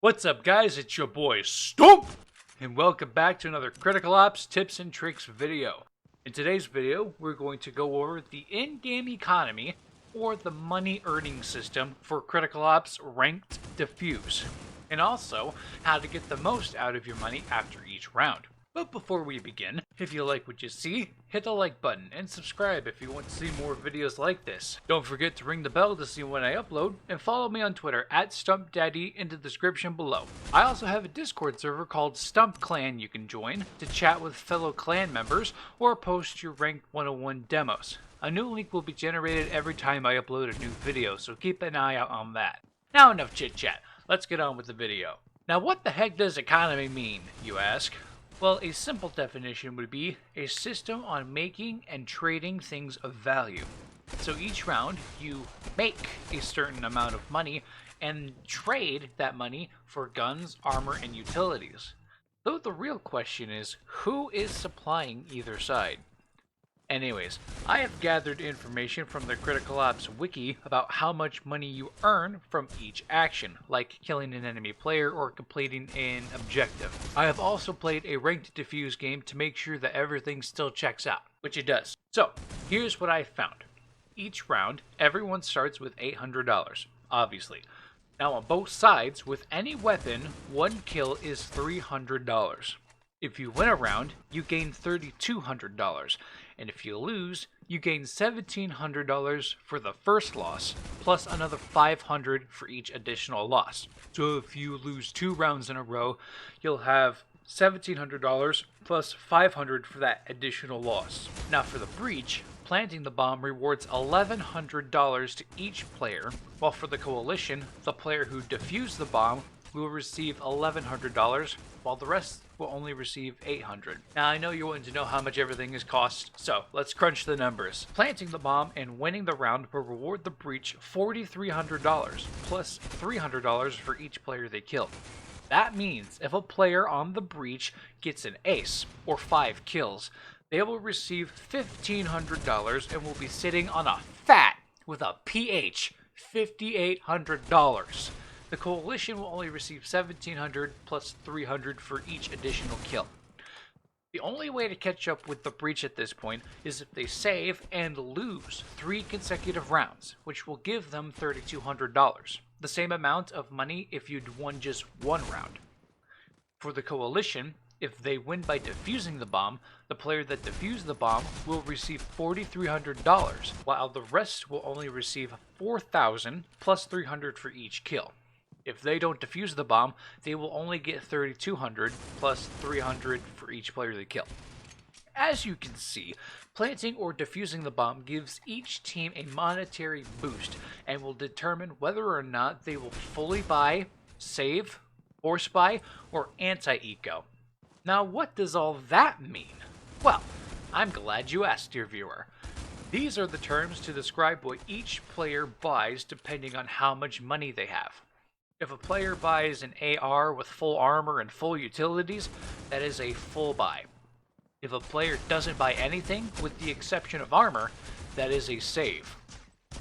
What's up, guys? It's your boy Stump, and welcome back to another Critical Ops Tips and Tricks video. In today's video, we're going to go over the in-game economy, or the money earning system for Critical Ops Ranked Defuse, and also how to get the most out of your money after each round. But before we begin, if you like what you see, hit the like button and subscribe if you want to see more videos like this. Don't forget to ring the bell to see when I upload, and follow me on Twitter at StumpDaddy in the description below. I also have a Discord server called Stump Clan you can join to chat with fellow clan members or post your Ranked 101 demos. A new link will be generated every time I upload a new video, so keep an eye out on that. Now enough chit chat, let's get on with the video. Now what the heck does economy mean, you ask? Well, a simple definition would be a system on making and trading things of value. So each round, you make a certain amount of money and trade that money for guns, armor, and utilities. Though the real question is, who is supplying either side? Anyways, I have gathered information from the Critical Ops wiki about how much money you earn from each action, like killing an enemy player or completing an objective. I have also played a ranked defuse game to make sure that everything still checks out, which it does. So, here's what I found. Each round, everyone starts with $800, obviously. Now on both sides, with any weapon, one kill is $300. If you win a round, you gain $3,200, and if you lose, you gain $1,700 for the first loss, plus another $500 for each additional loss. So if you lose 2 rounds in a row, you'll have $1,700 plus $500 for that additional loss. Now for the breach, planting the bomb rewards $1,100 to each player, while for the coalition, the player who defused the bomb will receive $1,100, while the rest will only receive $800. Now I know you're wanting to know how much everything is cost, so let's crunch the numbers. Planting the bomb and winning the round will reward the breach $4,300, plus $300 for each player they killed. That means if a player on the breach gets an ace, or 5 kills, they will receive $1,500 and will be sitting on a fat, with a PH, $5,800. The coalition will only receive $1,700 plus $300 for each additional kill. The only way to catch up with the breach at this point is if they save and lose 3 consecutive rounds, which will give them $3,200, the same amount of money if you'd won just 1 round. For the coalition, if they win by defusing the bomb, the player that defused the bomb will receive $4,300, while the rest will only receive $4,000 plus $300 for each kill. If they don't defuse the bomb, they will only get $3,200 plus $300 for each player they kill. As you can see, planting or defusing the bomb gives each team a monetary boost and will determine whether or not they will fully buy, save, force buy, or anti-eco. Now what does all that mean? Well, I'm glad you asked, dear viewer. These are the terms to describe what each player buys depending on how much money they have. If a player buys an AR with full armor and full utilities, that is a full buy. If a player doesn't buy anything, with the exception of armor, that is a save.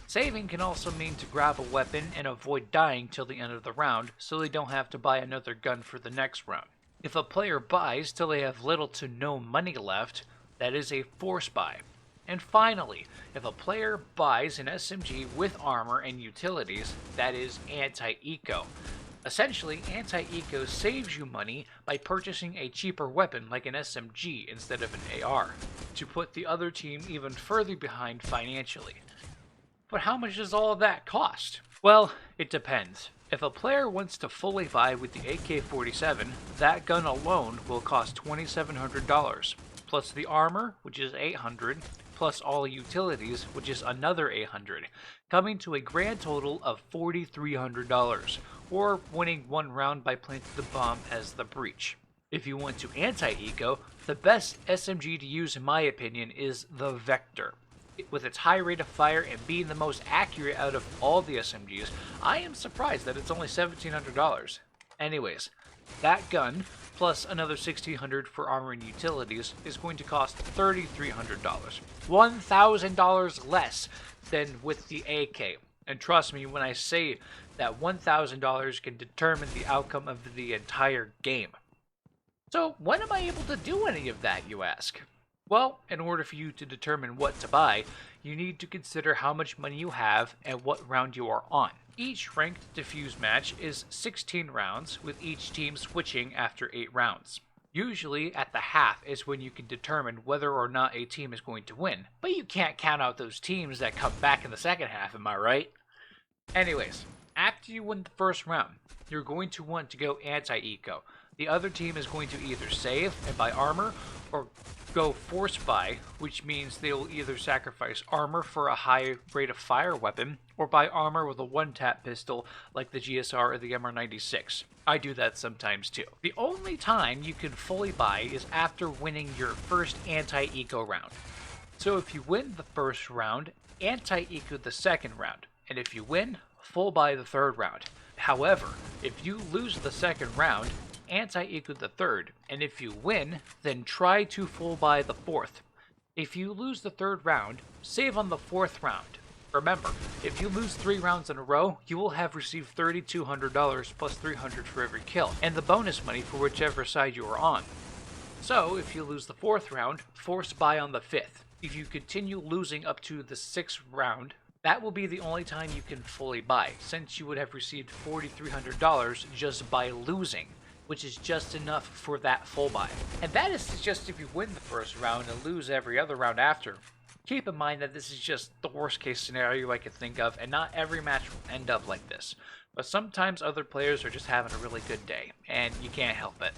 Saving can also mean to grab a weapon and avoid dying till the end of the round, so they don't have to buy another gun for the next round. If a player buys till they have little to no money left, that is a force buy. And finally, if a player buys an SMG with armor and utilities, that is anti-eco. Essentially, anti-eco saves you money by purchasing a cheaper weapon like an SMG instead of an AR, to put the other team even further behind financially. But how much does all of that cost? Well, it depends. If a player wants to fully buy with the AK-47, that gun alone will cost $2,700, plus the armor, which is $800, plus all utilities, which is another $800, coming to a grand total of $4,300, or winning 1 round by planting the bomb as the breach. If you want to anti-eco, the best SMG to use in my opinion is the Vector. With its high rate of fire and being the most accurate out of all the SMGs, I am surprised that it's only $1,700. Anyways, that gun, plus another $1,600 for armor and utilities, is going to cost $3,300. $1,000 less than with the AK. And trust me when I say that $1,000 can determine the outcome of the entire game. So when am I able to do any of that, you ask? Well, in order for you to determine what to buy, you need to consider how much money you have and what round you are on. Each ranked defuse match is 16 rounds, with each team switching after 8 rounds. Usually at the half is when you can determine whether or not a team is going to win, but you can't count out those teams that come back in the second half, am I right? Anyways, after you win the first round, you're going to want to go anti-eco. The other team is going to either save and buy armor, or go force buy, which means they will either sacrifice armor for a high rate of fire weapon, or buy armor with a one-tap pistol like the GSR or the MR96. I do that sometimes too. The only time you can fully buy is after winning your first anti-eco round. So if you win the first round, anti-eco the second round, and if you win, full buy the third round. However, if you lose the second round, anti-eco the third, and if you win, then try to full buy the fourth. If you lose the third round, save on the fourth round. Remember, if you lose 3 rounds in a row, you will have received $3,200 plus $300 for every kill, and the bonus money for whichever side you are on. So, if you lose the fourth round, force buy on the fifth. If you continue losing up to the 6th round, that will be the only time you can fully buy, since you would have received $4,300 just by losing, which is just enough for that full buy. And that is just if you win the first round and lose every other round after. Keep in mind that this is just the worst case scenario I could think of, and not every match will end up like this. But sometimes other players are just having a really good day, and you can't help it.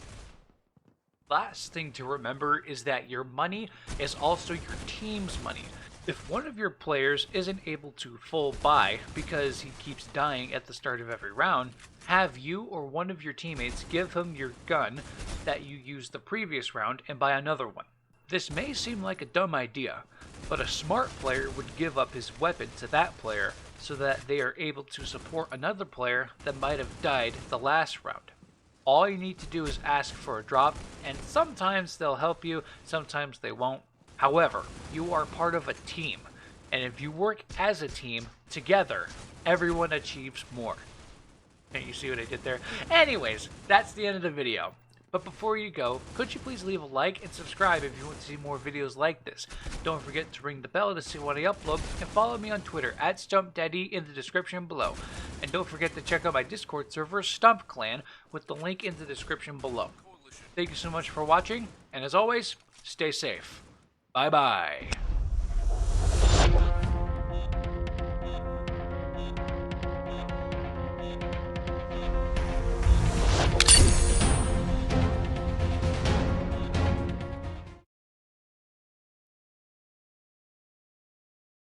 Last thing to remember is that your money is also your team's money. If one of your players isn't able to full buy because he keeps dying at the start of every round, have you or one of your teammates give him your gun that you used the previous round and buy another one. This may seem like a dumb idea, but a smart player would give up his weapon to that player so that they are able to support another player that might have died the last round. All you need to do is ask for a drop, and sometimes they'll help you, sometimes they won't. However, you are part of a team, and if you work as a team, together, everyone achieves more. Can't you see what I did there? Anyways, that's the end of the video. But before you go, could you please leave a like and subscribe if you want to see more videos like this. Don't forget to ring the bell to see when I upload, and follow me on Twitter at StumpDaddy in the description below. And don't forget to check out my Discord server, Stump Clan, with the link in the description below. Thank you so much for watching, and as always, stay safe. Bye-bye.